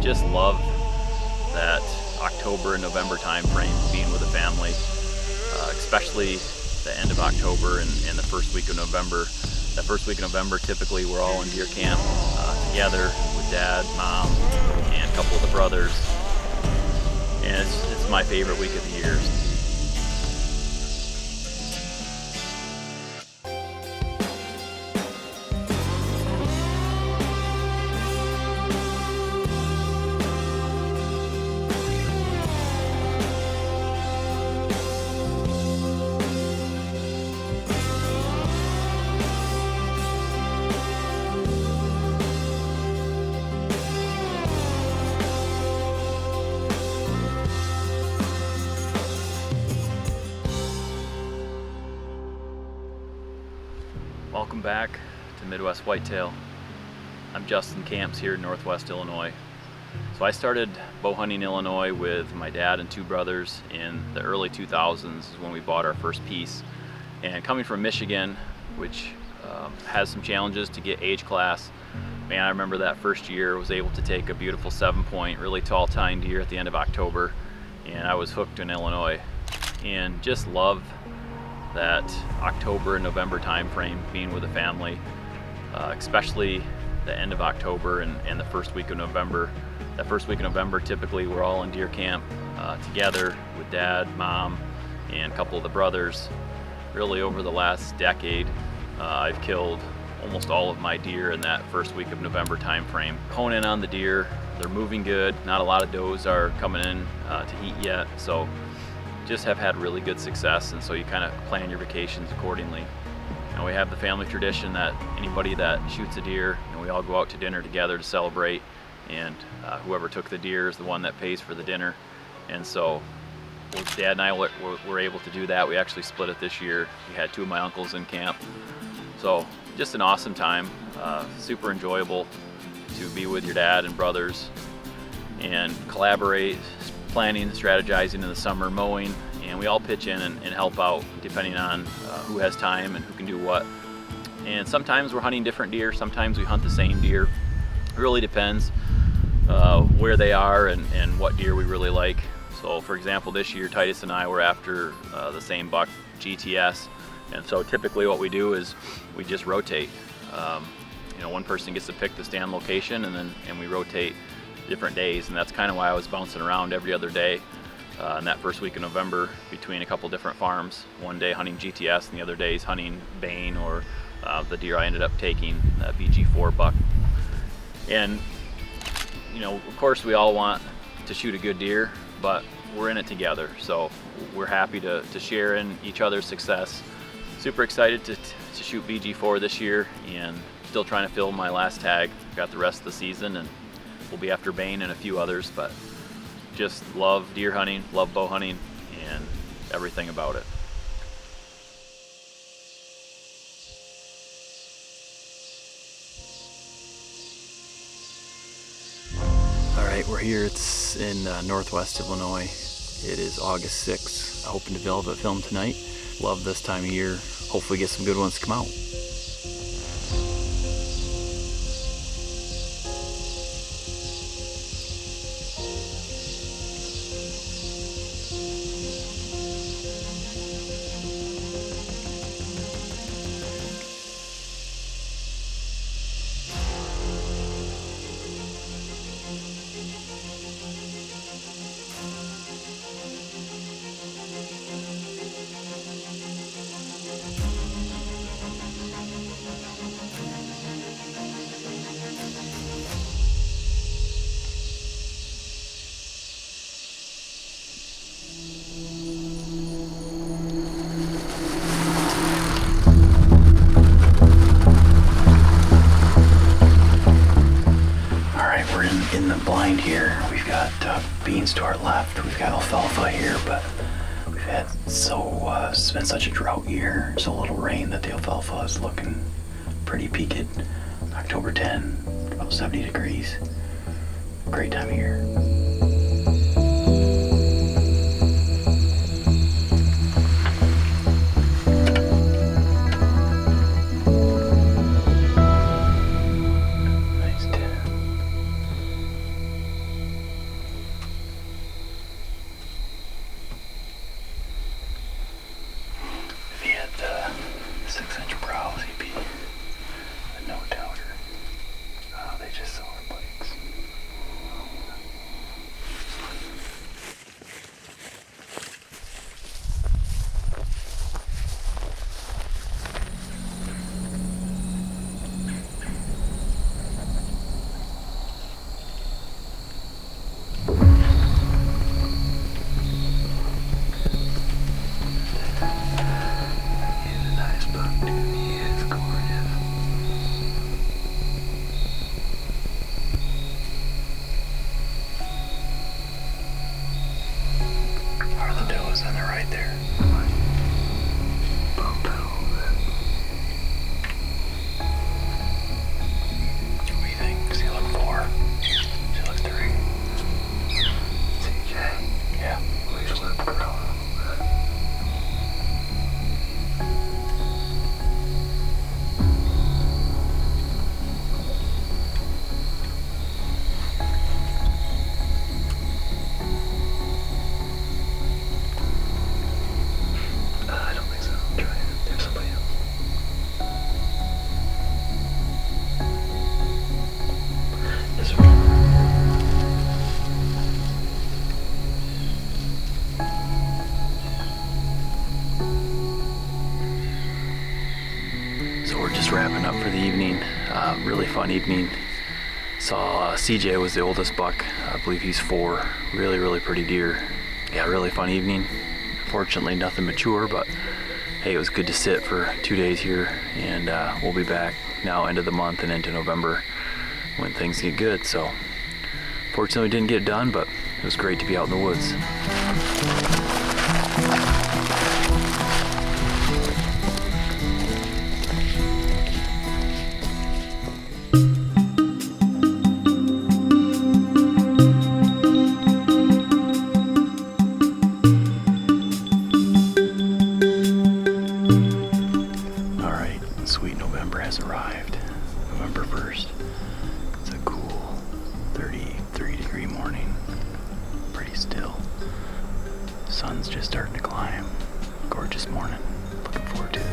just love that October and November time frame, being with the family, especially the end of October and the first week of November. That first week of November, typically we're all in deer camp together with Dad, Mom, and a couple of the brothers. And it's my favorite week of the year. Welcome back to Midwest Whitetail. I'm Justin Kamps here in Northwest Illinois. So I started bow hunting in Illinois with my dad and two brothers in the early 2000s is when we bought our first piece. And coming from Michigan, which has some challenges to get age class, man, I remember that first year was able to take a beautiful 7-point, really tall tine deer at the end of October, and I was hooked in Illinois. And just love that October and November time frame, being with the family, especially the end of October and the first week of November. That first week of November, typically we're all in deer camp together with Dad, Mom, and a couple of the brothers. Really over the last decade, I've killed almost all of my deer in that first week of November time frame. Hone in on the deer, they're moving good, not a lot of does are coming in to heat yet, so just have had really good success, and so you kind of plan your vacations accordingly. And we have the family tradition that anybody that shoots a deer, we all go out to dinner together to celebrate, and whoever took the deer is the one that pays for the dinner. And so Dad and I were able to do that. We actually split it this year. We had two of my uncles in camp, so just an awesome time. Super enjoyable to be with your dad and brothers and collaborate, planning and strategizing in the summer, mowing, and we all pitch in and help out depending on who has time and who can do what. And sometimes we're hunting different deer, sometimes we hunt the same deer. It really depends where they are and what deer we really like. So for example, this year Titus and I were after the same buck, GTS, and so typically what we do is we just rotate. One person gets to pick the stand location, and we rotate different days, and that's kind of why I was bouncing around every other day in that first week of November between a couple different farms. One day hunting GTS and the other days hunting Bane or the deer I ended up taking, BG4 buck. And of course we all want to shoot a good deer, but we're in it together, so we're happy to share in each other's success. Super excited to shoot BG4 this year, and still trying to fill my last tag. Got the rest of the season, and we'll be after Bane and a few others, but just love deer hunting, love bow hunting, and everything about it. All right, we're here. It's in Northwest Illinois. It is August 6th. Hoping to velvet film tonight. Love this time of year. Hopefully get some good ones to come out. In the blind here, we've got beans to our left, we've got alfalfa here, but we've had it's been such a drought year, so little rain that the alfalfa is looking pretty peaked. October 10, about 70 degrees. Great time of year. the right there. Bump it a little bit. What do you think? Does he look 4? Does he look 3? TJ. Yeah. Please let it grow a little bit. I don't think so. Try it. There's somebody else. This one. So we're just wrapping up for the evening. Really fun evening. Saw CJ was the oldest buck. I believe he's 4. Really pretty deer. Yeah, really fun evening. Fortunately, nothing mature, but hey, it was good to sit for 2 days here, and we'll be back now end of the month and into November when things get good. So fortunately, we didn't get it done, but it was great to be out in the woods. Sweet November has arrived. November 1st. It's a cool 33-degree morning. Pretty still. Sun's just starting to climb. Gorgeous morning. Looking forward to it.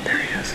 There he is.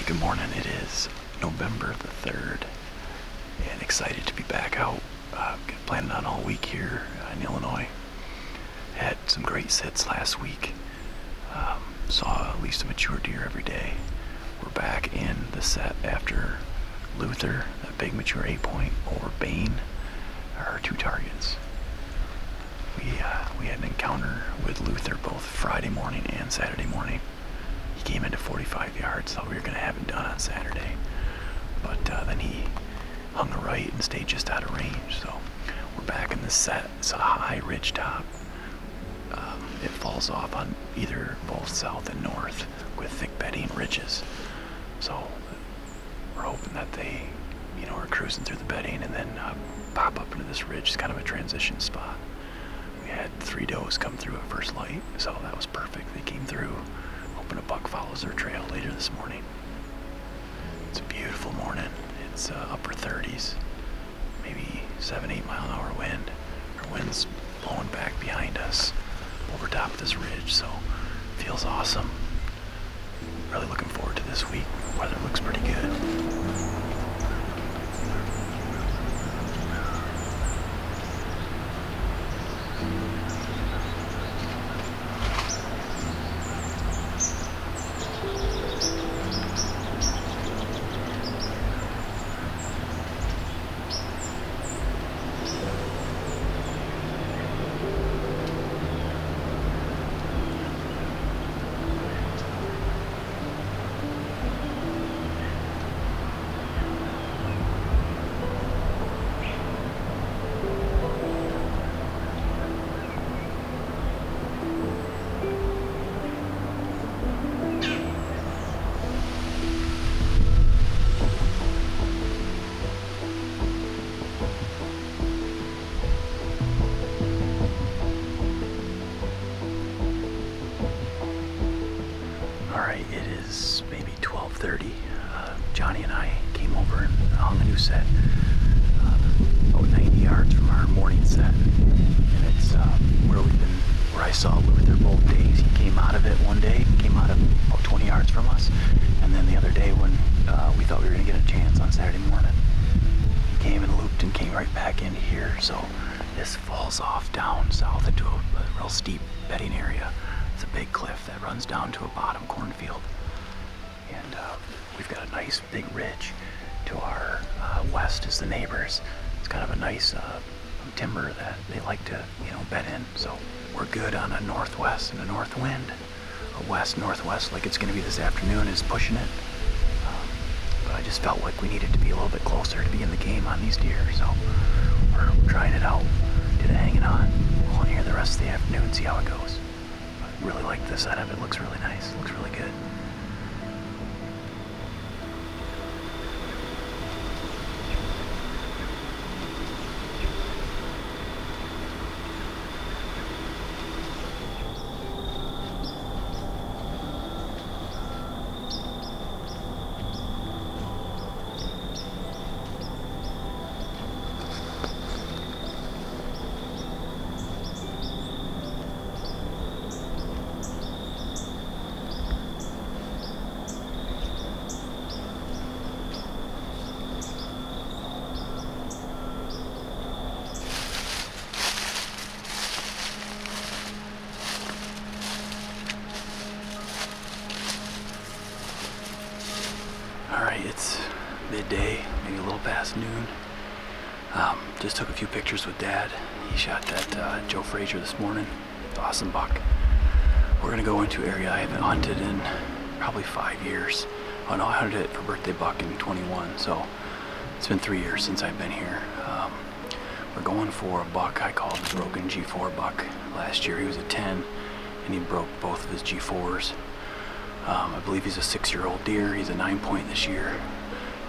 Good morning. It is November the 3rd, and excited to be back out. Planning on all week here in Illinois. Had some great sits last week. Saw at least a mature deer every day. We're back in the set after Luther, that big mature 8-point, or Bane, our two targets. We had an encounter with Luther both Friday morning and Saturday morning. He came into 45 yards, thought we were going to have it done on Saturday, but then he hung a right and stayed just out of range. So we're back in the set. It's a high ridge top. It falls off on either both south and north with thick bedding ridges. So we're hoping that they, are cruising through the bedding and then pop up into this ridge. It's kind of a transition spot. We had 3 does come through at first light, so that was perfect. They came through, hoping a buck follows their trail later this morning. It's a beautiful morning. It's upper 30s, maybe 7-8 mile an hour wind. Our wind's blowing back behind us over top of this ridge, so it feels awesome. Really looking forward to this week. Weather looks pretty good. It is maybe 12:30. Johnny and I came over and hung a new set about 90 yards from our morning set, and it's where I saw Luther both days. He came out of it one day, came out of about 20 yards from us, and then the other day when we thought we were going to get a chance on Saturday morning, he came and looped and came right back into here. So this falls off down south into a real steep bedding area. It's a big cliff that runs down to a bottom cornfield, and we've got a nice big ridge to our west is the neighbors. It's kind of a nice timber that they like to bed in, so we're good on a northwest and a north wind. A west northwest, like it's going to be this afternoon, is pushing it, but I just felt like we needed to be a little bit closer to be in the game on these deer, so we're trying it out. Did it hanging on. We'll here the rest of the afternoon and see how it goes. Really like the setup. It looks really nice. It looks really good. Alright, it's midday, maybe a little past noon. Just took a few pictures with Dad. He shot that Joe Frazier this morning. Awesome buck. We're gonna go into an area I haven't hunted in probably 5 years. Oh no, I hunted it for birthday buck in 21, so it's been 3 years since I've been here. We're going for a buck I called the broken G4 buck. Last year he was a 10, and he broke both of his G4s. I believe he's a 6-year-old deer. He's a 9-point this year.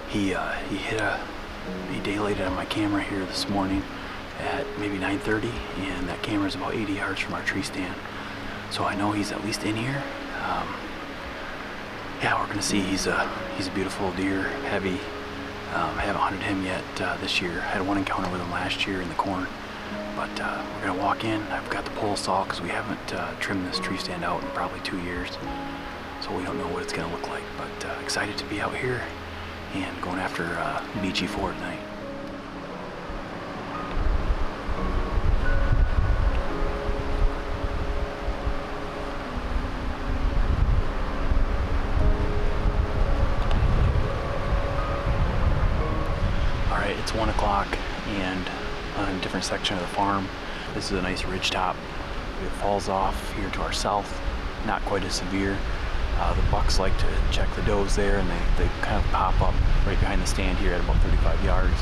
He daylighted on my camera here this morning at maybe 9:30, and that camera's about 80 yards from our tree stand. So I know he's at least in here. Yeah, we're gonna see. He's a beautiful deer, heavy. I haven't hunted him yet this year. I had one encounter with him last year in the corn. But we're gonna walk in. I've got the pole saw because we haven't trimmed this tree stand out in probably 2 years. So so we don't know what it's going to look like. But excited to be out here and going after BG4 tonight. Alright, it's 1 o'clock and on a different section of the farm. This is a nice ridge top. It falls off here to our south, not quite as severe. The bucks like to check the does there, and they kind of pop up right behind the stand here at about 35 yards.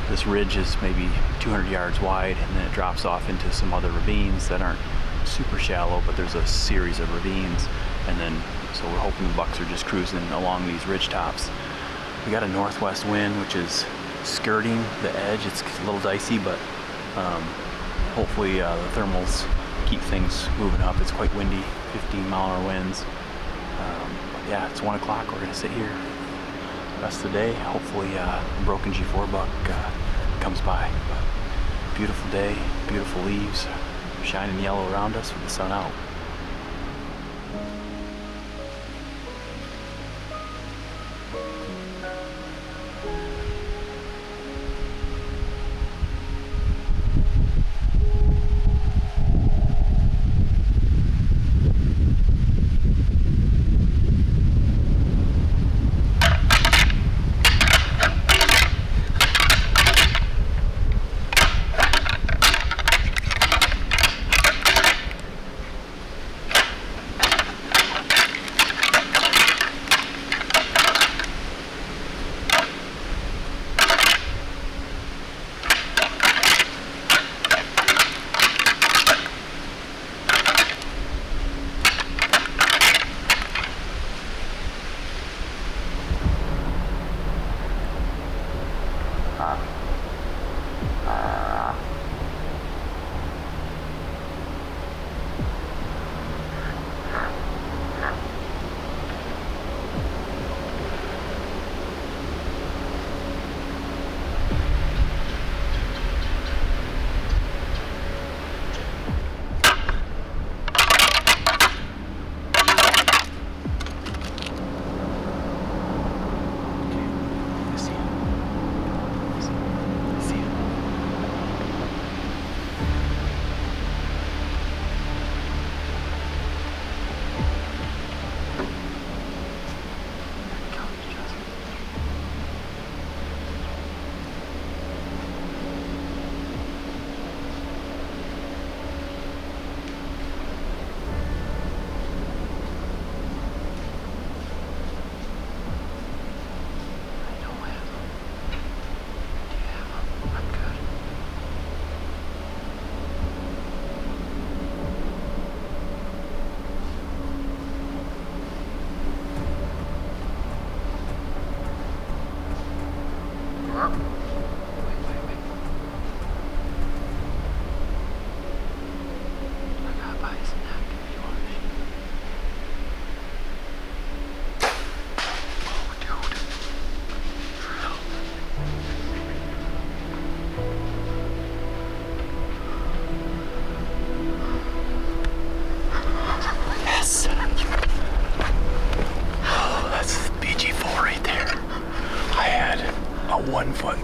This ridge is maybe 200 yards wide, and then it drops off into some other ravines that aren't super shallow, but there's a series of ravines, and then so we're hoping the bucks are just cruising along these ridge tops. We got a northwest wind, which is skirting the edge. It's a little dicey, but hopefully the thermals keep things moving up. It's quite windy, 15-mile-an-hour winds. But yeah, it's 1 o'clock. We're gonna sit here the rest of the day. Hopefully a broken G4 buck comes by. But beautiful day, beautiful leaves shining yellow around us with the sun out.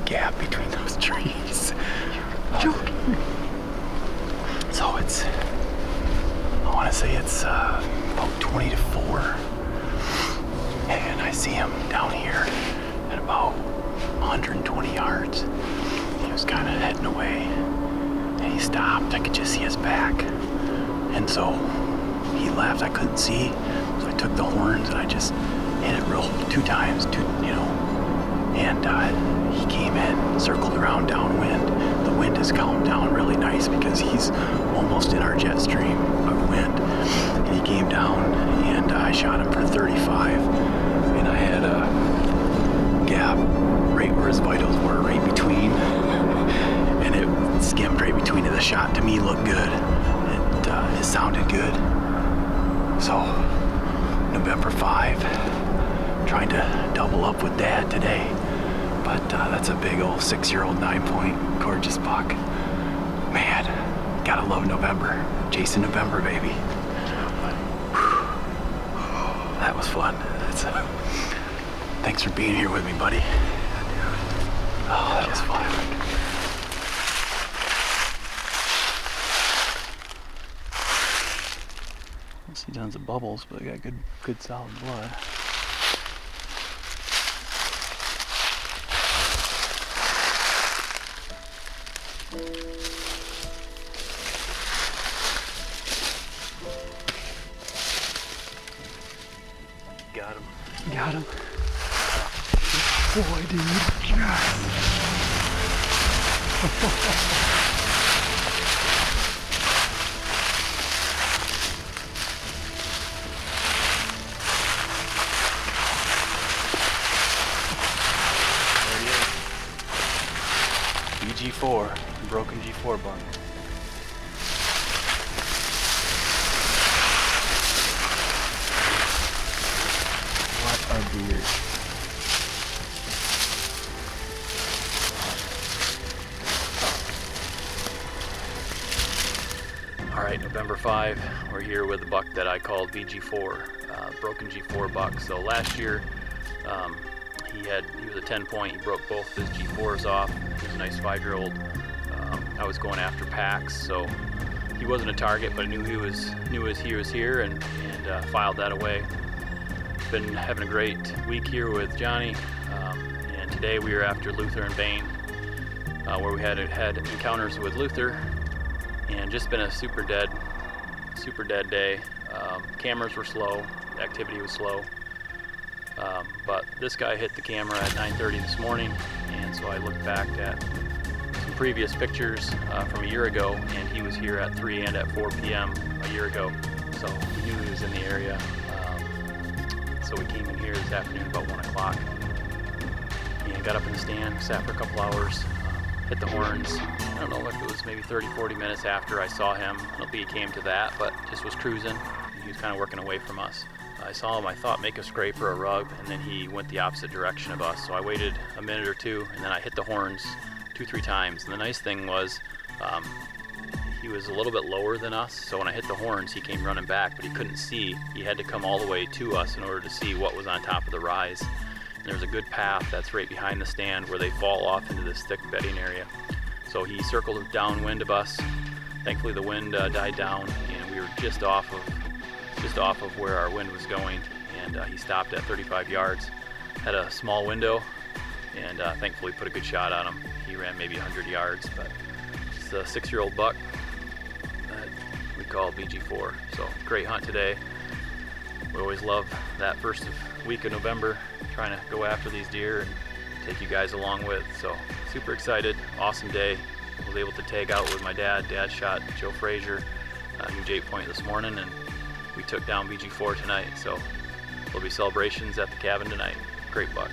Gap between those trees. So it's, I want to say it's about 20 to 4, and I see him down here at about 120 yards. He was kind of heading away, and he stopped. I could just see his back, and so he left. I couldn't see, so I took the horns and I just hit it real 2 times, and he came in, circled around downwind. The wind has calmed down really nice because he's almost in our jet stream of wind. And he came down, and I shot him for 35, and I had a gap right where his vitals were, right between, and it skimmed right between it. The shot to me looked good. It sounded good. So November 5, trying to double up with Dad today. But that's a big old 6-year-old 9-point gorgeous buck. Man, gotta love November. Chasing November, baby. Whew. was fun. Thanks for being here with me, buddy. Oh, that was fun. I see tons of bubbles, but I got good solid blood. Got him. Got him. Boy, dude. There he is. BG4, broken G4 bun. What a deer. All right, November 5, we're here with a buck that I called BG4, broken G4 buck. So last year, he was a 10 point, he broke both his G4s off. He was a nice 5-year-old. I was going after packs, so he wasn't a target, but I knew he was here and filed that away. Been having a great week here with Johnny, and today we are after Luther and Bain, where we had encounters with Luther, and just been a super dead day. Cameras were slow, activity was slow, but this guy hit the camera at 9:30 this morning, and so I looked back at some previous pictures from a year ago, and he was here at 3 and at 4 p.m. a year ago, so we knew he was in the area. So we came in here this afternoon about 1 o'clock and got up in the stand, sat for a couple hours, hit the horns. I don't know if it was maybe 30-40 minutes after I saw him. I don't think he came to that, but just was cruising, and he was kind of working away from us. I saw him, I thought, make a scrape or a rub, and then he went the opposite direction of us. So I waited a minute or two, and then I hit the horns 2-3 times. And the nice thing was, he was a little bit lower than us, so when I hit the horns, he came running back, but he couldn't see. He had to come all the way to us in order to see what was on top of the rise. And there's a good path that's right behind the stand where they fall off into this thick bedding area. So he circled downwind of us. Thankfully, the wind died down, and we were just off of where our wind was going. And he stopped at 35 yards. Had a small window, and thankfully put a good shot on him. He ran maybe 100 yards, but it's a 6-year-old buck that we call BG4. So great hunt today. We always love that first week of November, trying to go after these deer and take you guys along with. So super excited, awesome day. Was able to tag out with my dad. Dad shot Joe Frazier, huge 8-point this morning, and we took down BG4 tonight. So there'll be celebrations at the cabin tonight. Great buck.